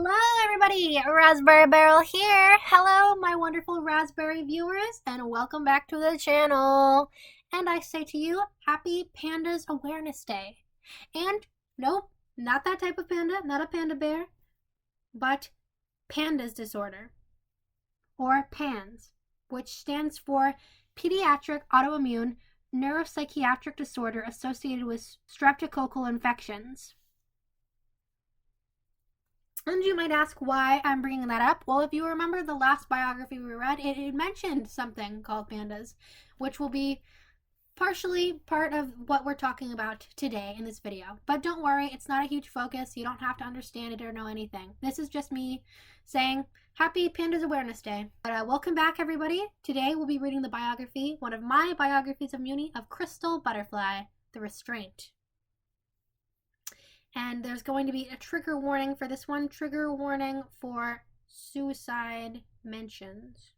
Hello everybody, Raspberry Barrel here. Hello my wonderful raspberry viewers and welcome back to the channel. And I say to you, happy Pandas Awareness Day. And nope, not that type of panda, not a panda bear, but PANDAS disorder, or PANS, which stands for Pediatric Autoimmune Neuropsychiatric Disorder Associated with Streptococcal Infections. And you might ask why I'm bringing that up. Well, if you remember the last biography we read, it mentioned something called PANDAS, which will be partially part of what we're talking about today in this video. But don't worry, it's not a huge focus. You don't have to understand it or know anything. This is just me saying Happy Pandas Awareness Day. But welcome back, everybody. Today we'll be reading the biography, one of my biographies of Mewni, of Crystal Butterfly, the Restraint. And there's going to be a trigger warning for this one. Trigger warning for suicide mentions.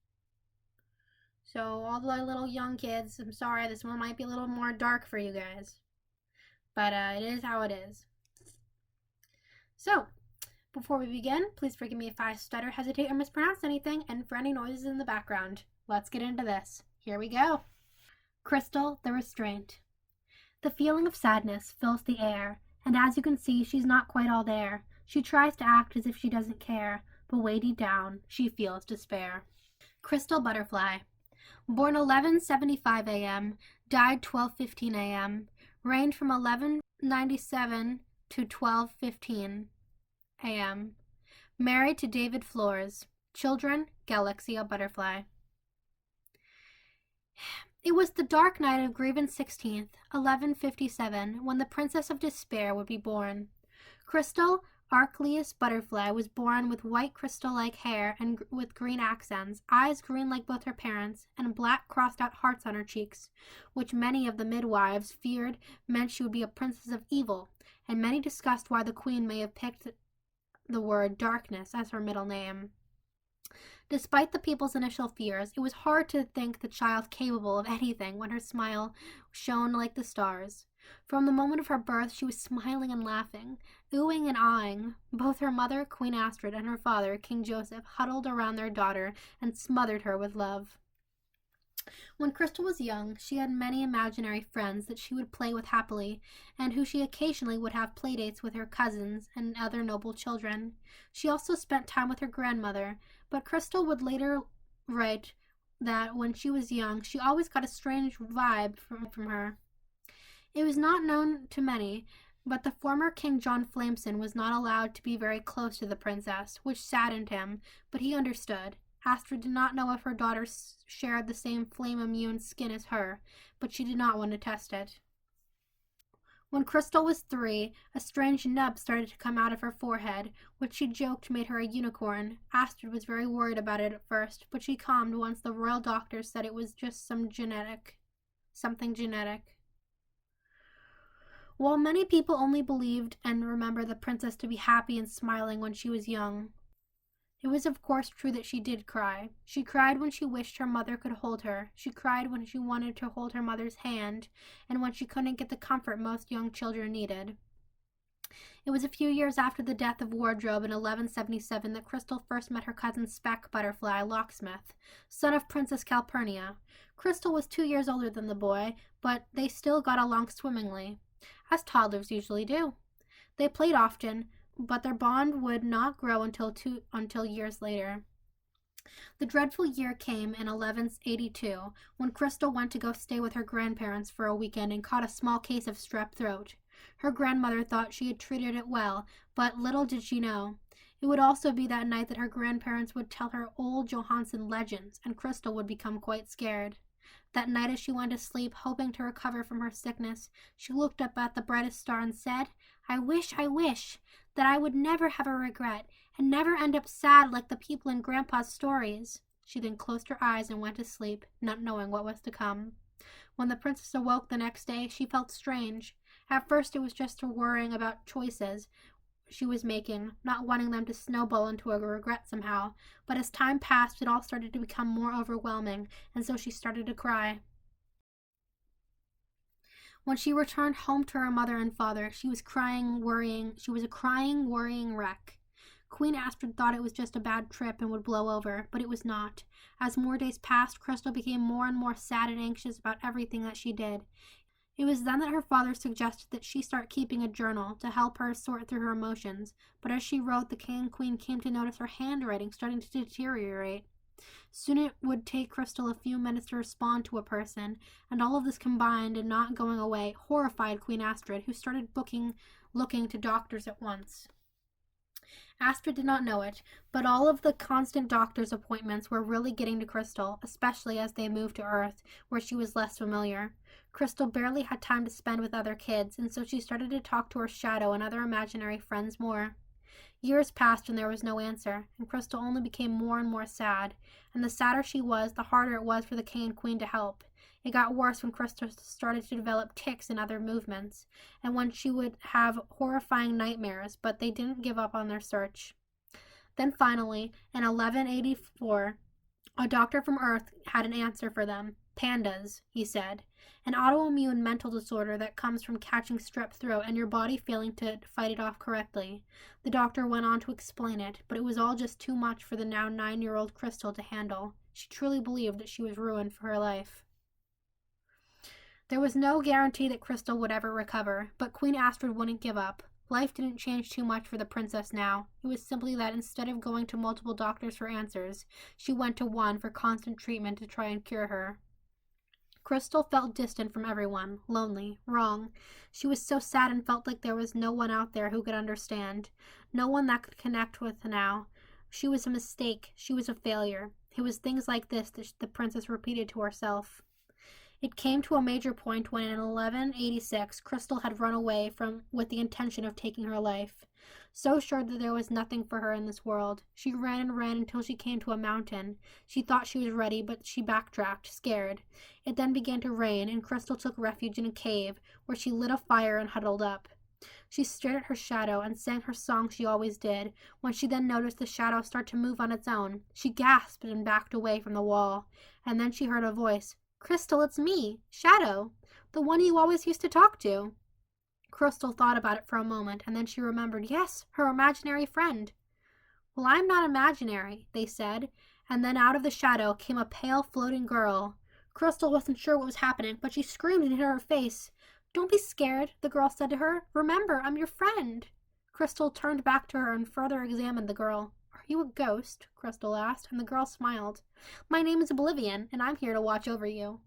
So all the little young kids, I'm sorry, this one might be a little more dark for you guys. But it is how it is. So, before we begin, please forgive me if I stutter, hesitate, or mispronounce anything, and for any noises in the background. Let's get into this. Here we go. Crystal, the Restraint. The feeling of sadness fills the air. And as you can see, she's not quite all there. She tries to act as if she doesn't care, but way deep down, she feels despair. Crystal Butterfly. Born 11:75 a.m., died 12:15 a.m., reigned from 1197 to 12:15 a.m., married to David Flores. Children, Galaxia Butterfly. It was the dark night of Grievance 16th, 1157, when the Princess of Despair would be born. Crystal Archelaus Butterfly was born with white crystal-like hair and with green accents, eyes green like both her parents, and black crossed-out hearts on her cheeks, which many of the midwives feared meant she would be a princess of evil, and many discussed why the queen may have picked the word darkness as her middle name. Despite the people's initial fears, it was hard to think the child capable of anything when her smile shone like the stars. From the moment of her birth, she was smiling and laughing, oohing and ahhing. Both her mother, Queen Astrid, and her father, King Joseph, huddled around their daughter and smothered her with love. When Crystal was young, she had many imaginary friends that she would play with happily, and who she occasionally would have playdates with her cousins and other noble children. She also spent time with her grandmother, but Crystal would later write that when she was young, she always got a strange vibe from her. It was not known to many, but the former King John Flameson was not allowed to be very close to the princess, which saddened him, but he understood. Astrid did not know if her daughter shared the same flame-immune skin as her, but she did not want to test it. When Crystal was 3, a strange nub started to come out of her forehead, which she joked made her a unicorn. Astrid was very worried about it at first, but she calmed once the royal doctors said it was just something genetic. While many people only believed and remember the princess to be happy and smiling when she was young, it was of course true that she did cry. She cried when she wished her mother could hold her. She cried when she wanted to hold her mother's hand, and when she couldn't get the comfort most young children needed. It was a few years after the death of Wardrobe in 1177 that Crystal first met her cousin Speck Butterfly, Locksmith, son of Princess Calpurnia. Crystal was 2 years older than the boy, but they still got along swimmingly, as toddlers usually do. They played often, but their bond would not grow until years later. The dreadful year came in 1182, when Crystal went to go stay with her grandparents for a weekend and caught a small case of strep throat. Her grandmother thought she had treated it well, but little did she know. It would also be that night that her grandparents would tell her old Johansen legends, and Crystal would become quite scared. That night as she went to sleep, hoping to recover from her sickness, she looked up at the brightest star and said, I wish that I would never have a regret and never end up sad like the people in Grandpa's stories." She then closed her eyes and went to sleep, not knowing what was to come. When the princess awoke the next day, she felt strange. At first it was just her worrying about choices she was making, not wanting them to snowball into a regret somehow, but as time passed it all started to become more overwhelming, and so she started to cry. When she returned home to her mother and father, she was a crying, worrying wreck. Queen Astrid thought it was just a bad trip and would blow over, but it was not. As more days passed, Crystal became more and more sad and anxious about everything that she did. It was then that her father suggested that she start keeping a journal to help her sort through her emotions, but as she wrote, the king and queen came to notice her handwriting starting to deteriorate. Soon it would take Crystal a few minutes to respond to a person, and all of this combined and not going away horrified Queen Astrid, who started looking to doctors at once. Astrid did not know it, but all of the constant doctor's appointments were really getting to Crystal, especially as they moved to Earth, where she was less familiar. Crystal barely had time to spend with other kids, and so she started to talk to her shadow and other imaginary friends more. Years passed and there was no answer, and Crystal only became more and more sad, and the sadder she was, the harder it was for the king and queen to help. It got worse when Crystal started to develop tics and other movements, and when she would have horrifying nightmares, but they didn't give up on their search. Then finally, in 1184, a doctor from Earth had an answer for them. PANDAS, he said. An autoimmune mental disorder that comes from catching strep throat and your body failing to fight it off correctly. The doctor went on to explain it, but it was all just too much for the now 9-year-old Crystal to handle. She truly believed that she was ruined for her life. There was no guarantee that Crystal would ever recover, but Queen Astrid wouldn't give up. Life didn't change too much for the princess now. It was simply that instead of going to multiple doctors for answers, she went to one for constant treatment to try and cure her. Crystal felt distant from everyone, lonely, wrong. She was so sad and felt like there was no one out there who could understand, no one that could connect with her now. She was a mistake. She was a failure. It was things like this that the princess repeated to herself. It came to a major point when in 1186 Crystal had run away with the intention of taking her life. So sure that there was nothing for her in this world. She ran and ran until she came to a mountain. She thought she was ready, but she backtracked, scared. It then began to rain, and Crystal took refuge in a cave, where she lit a fire and huddled up. She stared at her shadow and sang her song she always did. When she then noticed the shadow start to move on its own, she gasped and backed away from the wall. And then she heard a voice. "Crystal, it's me, Shadow, the one you always used to talk to." Crystal thought about it for a moment, and then she remembered, yes, her imaginary friend. "Well, I'm not imaginary," they said, and then out of the shadow came a pale, floating girl. Crystal wasn't sure what was happening, but she screamed into her face. "Don't be scared," the girl said to her. "Remember, I'm your friend." Crystal turned back to her and further examined the girl. "Are you a ghost?" Crystal asked, and the girl smiled. "My name is Oblivion, and I'm here to watch over you."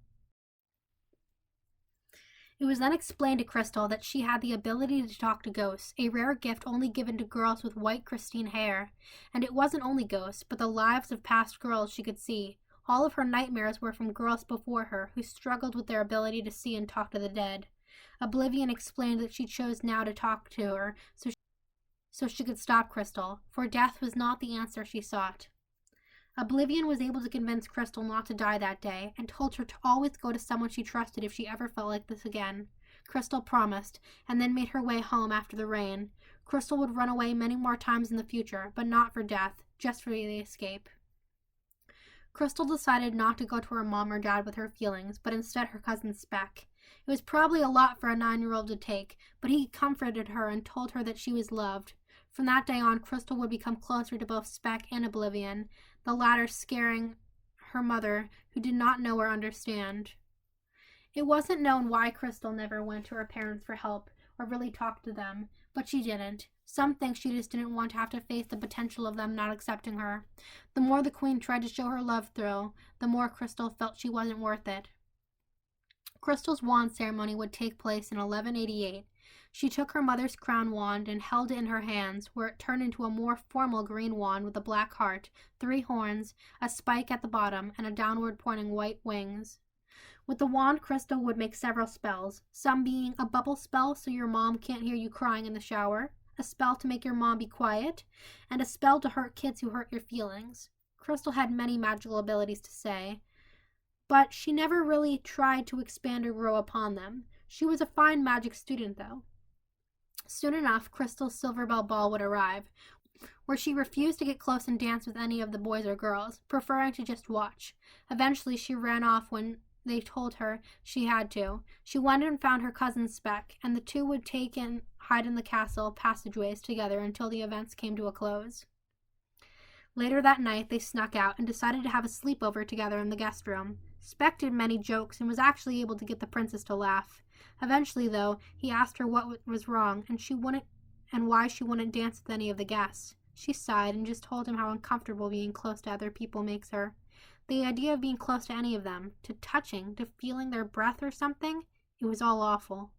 It was then explained to Crystal that she had the ability to talk to ghosts, a rare gift only given to girls with white Christine hair. And it wasn't only ghosts, but the lives of past girls she could see. All of her nightmares were from girls before her who struggled with their ability to see and talk to the dead. Oblivion explained that she chose now to talk to her so she could stop Crystal, for death was not the answer she sought. Oblivion was able to convince Crystal not to die that day, and told her to always go to someone she trusted if she ever felt like this again. Crystal promised, and then made her way home after the rain. Crystal would run away many more times in the future, but not for death, just for the escape. Crystal decided not to go to her mom or dad with her feelings, but instead her cousin Speck. It was probably a lot for a 9-year-old to take, but he comforted her and told her that she was loved. From that day on, Crystal would become closer to both Speck and Oblivion, the latter scaring her mother, who did not know or understand. It wasn't known why Crystal never went to her parents for help or really talked to them, but she didn't. Some think she just didn't want to have to face the potential of them not accepting her. The more the queen tried to show her love through, the more Crystal felt she wasn't worth it. Crystal's wand ceremony would take place in 1188. She took her mother's crown wand and held it in her hands, where it turned into a more formal green wand with a black heart, 3 horns, a spike at the bottom, and a downward pointing white wings. With the wand, Crystal would make several spells, some being a bubble spell so your mom can't hear you crying in the shower, a spell to make your mom be quiet, and a spell to hurt kids who hurt your feelings. Crystal had many magical abilities to say, but she never really tried to expand or grow upon them. She was a fine magic student, though. Soon enough, Crystal's Silverbell Ball would arrive, where she refused to get close and dance with any of the boys or girls, preferring to just watch. Eventually, she ran off when they told her she had to. She went and found her cousin Speck, and the two would take and hide in the castle passageways together until the events came to a close. Later that night, they snuck out and decided to have a sleepover together in the guest room. Speck did many jokes and was actually able to get the princess to laugh. Eventually, though, he asked her what was wrong and why she wouldn't dance with any of the guests. She sighed and just told him how uncomfortable being close to other people makes her. The idea of being close to any of them, to touching, to feeling their breath or something, it was all awful.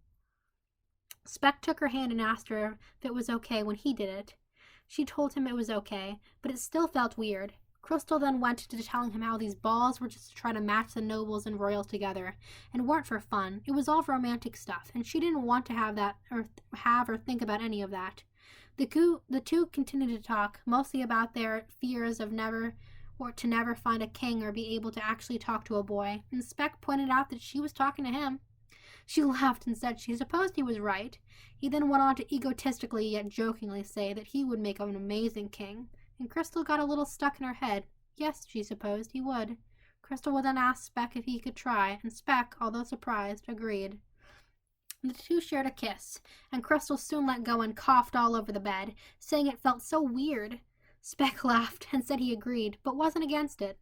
Speck took her hand and asked her if it was okay when he did it. She told him it was okay, but it still felt weird. Crystal then went to telling him how these balls were just to try to match the nobles and royals together, and weren't for fun. It was all romantic stuff, and she didn't want to have or think about any of that. The two continued to talk, mostly about their fears of never find a king or be able to actually talk to a boy, and Speck pointed out that she was talking to him. She laughed and said she supposed he was right. He then went on to egotistically yet jokingly say that he would make an amazing king, and Crystal got a little stuck in her head. Yes, she supposed he would. Crystal would then ask Speck if he could try, and Speck, although surprised, agreed. The two shared a kiss, and Crystal soon let go and coughed all over the bed, saying it felt so weird. Speck laughed and said he agreed, but wasn't against it.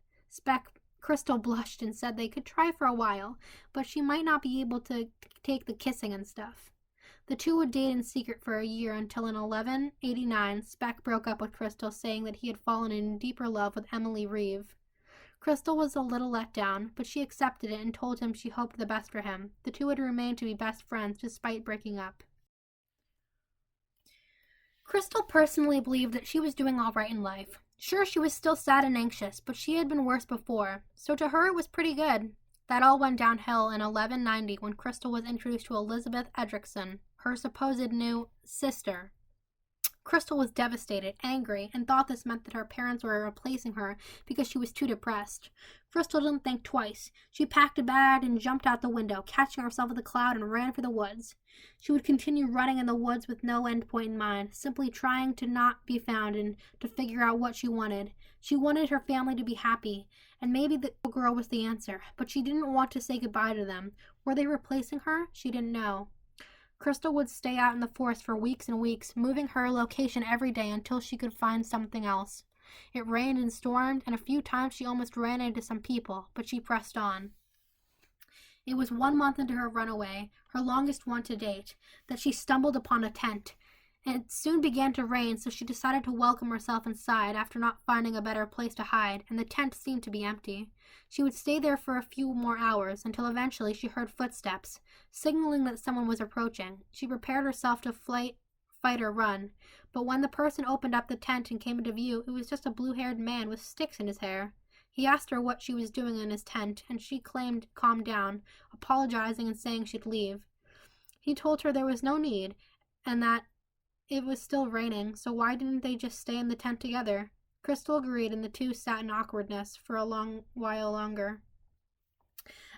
Crystal blushed and said they could try for a while, but she might not be able to take the kissing and stuff. The two would date in secret for a year until in 1189 Speck broke up with Crystal, saying that he had fallen in deeper love with Emily Reeve. Crystal was a little let down, but she accepted it and told him she hoped the best for him. The two would remain to be best friends despite breaking up. Crystal personally believed that she was doing all right in life. Sure, she was still sad and anxious, but she had been worse before, so to her it was pretty good. That all went downhill in 1190 when Crystal was introduced to Elizabeth Edrickson, her supposed new sister. Crystal was devastated, angry, and thought this meant that her parents were replacing her because she was too depressed. Crystal didn't think twice. She packed a bag and jumped out the window, catching herself with a cloud, and ran for the woods. She would continue running in the woods with no end point in mind, simply trying to not be found and to figure out what she wanted. She wanted her family to be happy, and maybe the girl was the answer, but she didn't want to say goodbye to them. Were they replacing her? She didn't know. Crystal would stay out in the forest for weeks and weeks, moving her location every day until she could find something else. It rained and stormed, and a few times she almost ran into some people, but she pressed on. It was 1 month into her runaway, her longest one to date, that she stumbled upon a tent. It soon began to rain, so she decided to welcome herself inside after not finding a better place to hide, and the tent seemed to be empty. She would stay there for a few more hours, until eventually she heard footsteps, signaling that someone was approaching. She prepared herself to fight or run, but when the person opened up the tent and came into view, it was just a blue-haired man with sticks in his hair. He asked her what she was doing in his tent, and she claimed calmed down, apologizing and saying she'd leave. He told her there was no need, and that it was still raining, so why didn't they just stay in the tent together? Crystal agreed, and the two sat in awkwardness for a long while longer.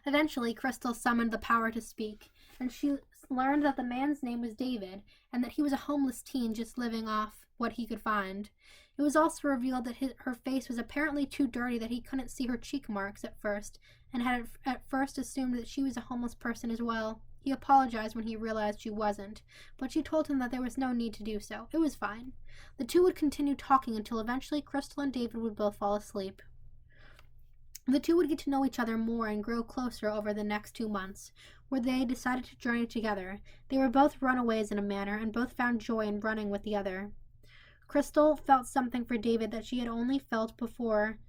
Eventually, Crystal summoned the power to speak, and she learned that the man's name was David, and that he was a homeless teen just living off what he could find. It was also revealed that her face was apparently too dirty that he couldn't see her cheek marks at first, and had at first assumed that she was a homeless person as well. He apologized when he realized she wasn't, but she told him that there was no need to do so. It was fine. The two would continue talking until eventually Crystal and David would both fall asleep. The two would get to know each other more and grow closer over the next 2 months, where they decided to journey together. They were both runaways in a manner, and both found joy in running with the other. Crystal felt something for David that she only before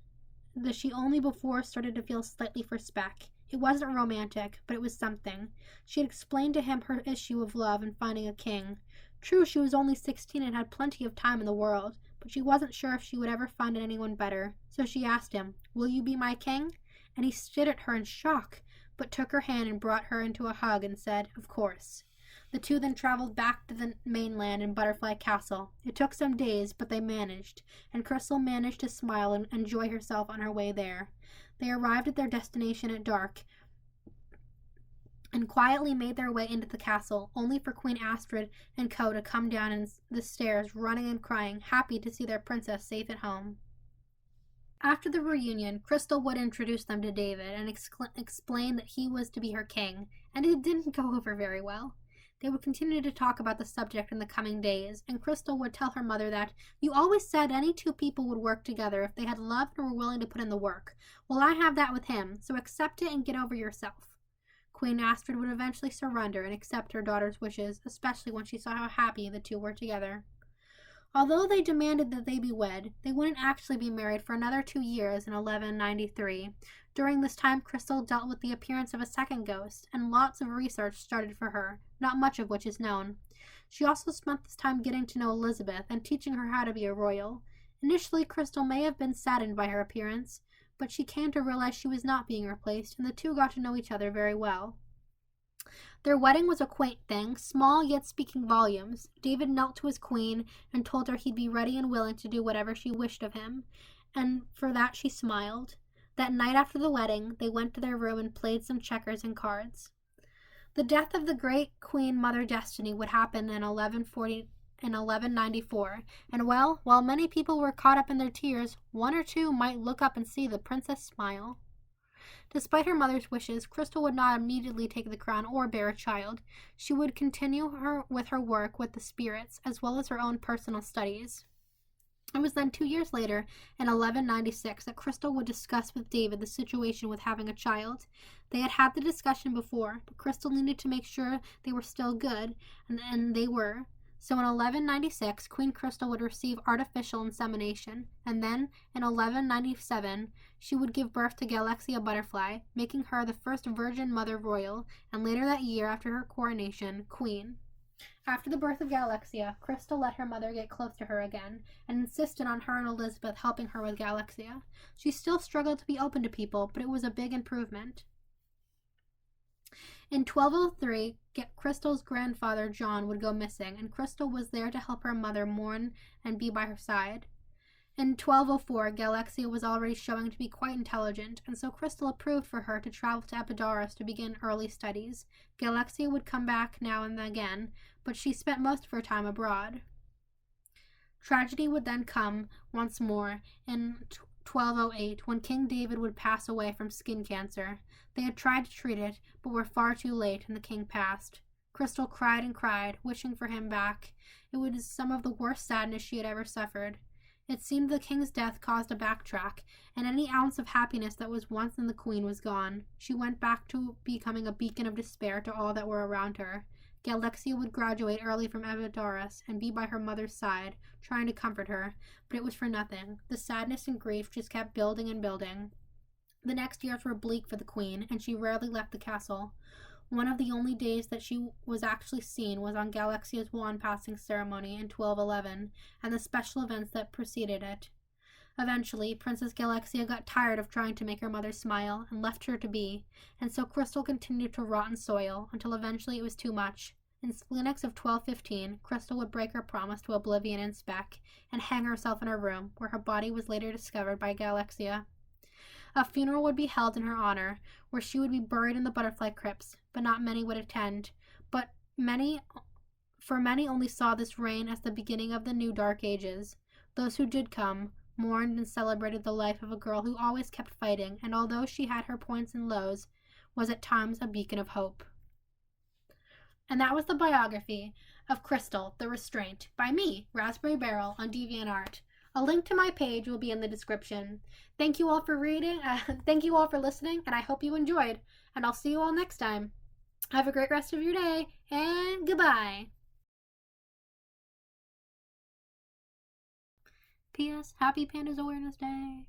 started to feel slightly for Speck. It wasn't romantic, but it was something. She had explained to him her issue of love and finding a king. True, she was only 16 and had plenty of time in the world, but she wasn't sure if she would ever find anyone better. So she asked him, "Will you be my king?" And he stared at her in shock, but took her hand and brought her into a hug and said, "Of course." The two then traveled back to the mainland in Butterfly Castle. It took some days, but they managed, and Crystal managed to smile and enjoy herself on her way there. They arrived at their destination at dark, and quietly made their way into the castle, only for Queen Astrid and co to come down the stairs, running and crying, happy to see their princess safe at home. After the reunion, Crystal would introduce them to David and explain that he was to be her king, and it didn't go over very well. They would continue to talk about the subject in the coming days, and Crystal would tell her mother that, "You always said any two people would work together if they had loved and were willing to put in the work. Well, I have that with him, so accept it and get over yourself." Queen Astrid would eventually surrender and accept her daughter's wishes, especially when she saw how happy the two were together. Although they demanded that they be wed, they wouldn't actually be married for another 2 years in 1193. During this time, Crystal dealt with the appearance of a second ghost, and lots of research started for her, not much of which is known. She also spent this time getting to know Elizabeth and teaching her how to be a royal. Initially, Crystal may have been saddened by her appearance, but she came to realize she was not being replaced, and the two got to know each other very well. Their wedding was a quaint thing, small yet speaking volumes. David knelt to his queen and told her he'd be ready and willing to do whatever she wished of him, and for that she smiled. That night after the wedding, they went to their room and played some checkers and cards. The death of the great Queen Mother Destiny would happen in 1194, and while many people were caught up in their tears, one or two might look up and see the princess smile. Despite her mother's wishes, Crystal would not immediately take the crown or bear a child. She would continue with her work with the spirits, as well as her own personal studies. It was then 2 years later, in 1196, that Crystal would discuss with David the situation with having a child. They had had the discussion before, but Crystal needed to make sure they were still good, and they were. So in 1196, Queen Crystal would receive artificial insemination, and then, in 1197, she would give birth to Galaxia Butterfly, making her the first Virgin Mother Royal, and later that year, after her coronation, Queen. After the birth of Galaxia, Crystal let her mother get close to her again, and insisted on her and Elizabeth helping her with Galaxia. She still struggled to be open to people, but it was a big improvement. In 1203, Crystal's grandfather John would go missing, and Crystal was there to help her mother mourn and be by her side. In 1204, Galaxia was already showing to be quite intelligent, and so Crystal approved for her to travel to Epidaurus to begin early studies. Galaxia would come back now and again, but she spent most of her time abroad. Tragedy would then come once more in 1208, when King David would pass away from skin cancer. They had tried to treat it, but were far too late, and the king passed. Crystal cried and cried, wishing for him back. It was some of the worst sadness she had ever suffered. It seemed the king's death caused a backtrack, and any ounce of happiness that was once in the queen was gone. She went back to becoming a beacon of despair to all that were around her. Galaxia would graduate early from Epidaurus and be by her mother's side, trying to comfort her, but it was for nothing. The sadness and grief just kept building and building. The next years were bleak for the queen, and she rarely left the castle. One of the only days that she was actually seen was on Galaxia's wand-passing ceremony in 1211, and the special events that preceded it. Eventually, Princess Galaxia got tired of trying to make her mother smile and left her to be, and so Crystal continued to rot in soil until eventually it was too much. In Splenix of 1215, Crystal would break her promise to Oblivion and Spec and hang herself in her room, where her body was later discovered by Galaxia. A funeral would be held in her honor, where she would be buried in the butterfly crypts, but not many would attend. Many only saw this reign as the beginning of the new Dark Ages. Those who did come mourned and celebrated the life of a girl who always kept fighting, and although she had her points and lows, was at times a beacon of hope. And that was the biography of Crystal, the Restraint, by me, Raspberry Barrel, on DeviantArt. A link to my page will be in the description. Thank you all for reading, thank you all for listening, and I hope you enjoyed, and I'll see you all next time. Have a great rest of your day, and goodbye. P.S. Happy Pandas Awareness Day.